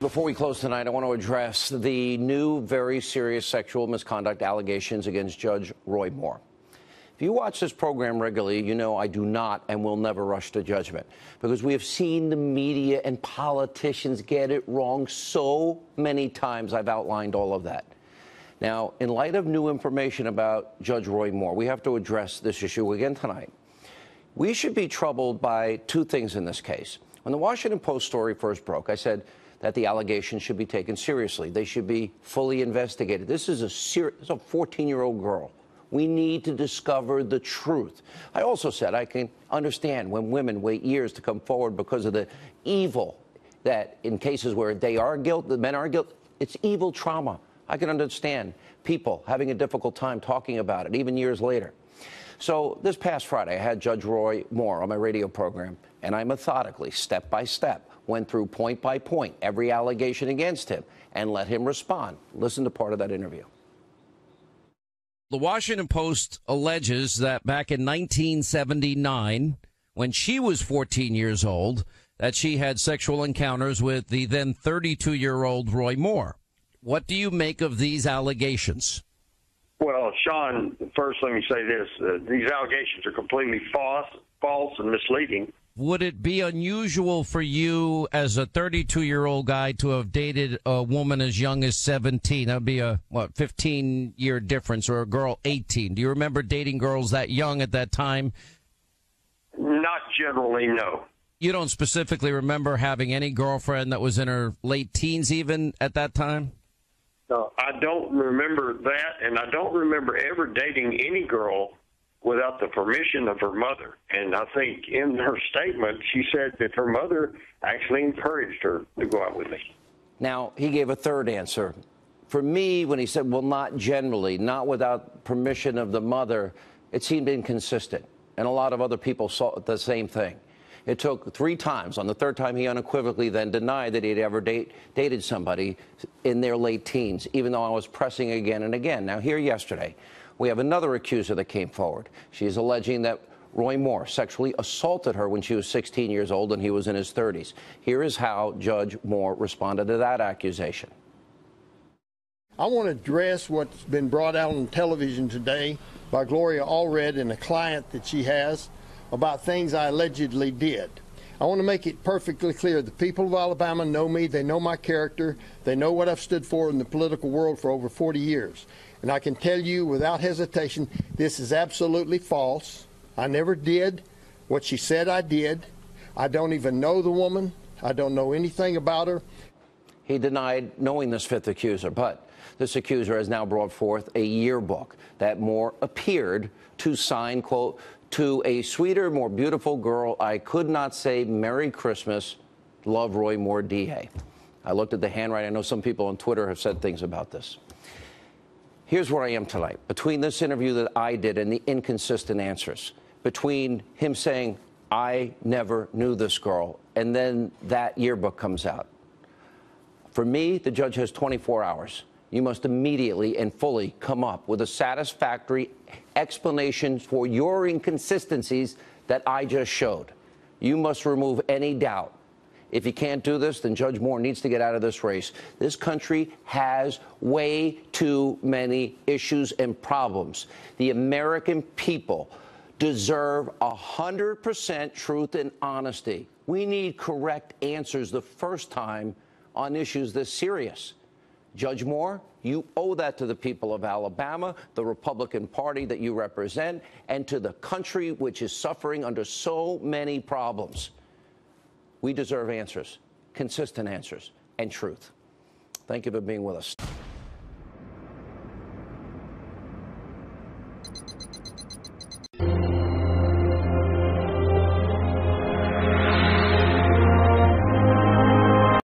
before we close tonight, I want to address the new, very serious sexual misconduct allegations against Judge Roy Moore. If you watch this program regularly, you know I do not and will never rush to judgment, because we have seen the media and politicians get it wrong so many times. I've outlined all of that. Now, in light of new information about Judge Roy Moore, we have to address this issue again tonight. We should be troubled by two things in this case. When the Washington Post story first broke, I said that the allegations should be taken seriously. They should be fully investigated. This is a 14-year-old girl. We need to discover the truth. I also said I can understand when women wait years to come forward because of the evil that in cases where they are guilty, the men are guilty, it's evil trauma. I can understand people having a difficult time talking about it, even years later. So this past Friday, I had Judge Roy Moore on my radio program, and I methodically, step by step, went through point by point every allegation against him and let him respond. Listen to part of that interview. The Washington Post alleges that back in 1979, when she was 14 years old, that she had sexual encounters with the then 32-year-old Roy Moore. What do you make of these allegations? Well, Sean, first let me say this. These allegations are completely false and misleading. Would it be unusual for you as a 32-year-old guy to have dated a woman as young as 17? That would be a, 15-year difference, or a girl 18. Do you remember dating girls that young at that time? Not generally, no. You don't specifically remember having any girlfriend that was in her late teens even at that time? No, I don't remember that, and I don't remember ever dating any girl without the permission of her mother. And I think in her statement, she said that her mother actually encouraged her to go out with me. Now, he gave a third answer. For me, when he said, well, not generally, not without permission of the mother, it seemed inconsistent. And a lot of other people saw the same thing. It took 3 times. On the third time, he unequivocally then denied that he'd ever dated somebody in their late teens, even though I was pressing again and again. Now, here yesterday, we have another accuser that came forward. She is alleging that Roy Moore sexually assaulted her when she was 16 years old and he was in his 30s. Here is how Judge Moore responded to that accusation. I want to address what's been brought out on television today by Gloria Allred and a client that she has about things I allegedly did. I want to make it perfectly clear. The people of Alabama know me. They know my character. They know what I've stood for in the political world for over 40 years. And I can tell you without hesitation, this is absolutely false. I never did what she said I did. I don't even know the woman. I don't know anything about her. He denied knowing this fifth accuser, but this accuser has now brought forth a yearbook that Moore appeared to sign, quote, to a sweeter, more beautiful girl. I could not say Merry Christmas. Love, Roy Moore, DA. I looked at the handwriting. I know some people on Twitter have said things about this. Here's where I am tonight. Between this interview that I did and the inconsistent answers, between him saying, I never knew this girl, and then that yearbook comes out. For me, the judge has 24 hours. You must immediately and fully come up with a satisfactory explanation for your inconsistencies that I just showed. You must remove any doubt. If you can't do this, then Judge Moore needs to get out of this race. This country has way too many issues and problems. The American people deserve 100% truth and honesty. We need correct answers the first time on issues this serious. Judge Moore, you owe that to the people of Alabama, the Republican Party that you represent, and to the country which is suffering under so many problems. We deserve answers, consistent answers, and truth. Thank you for being with us.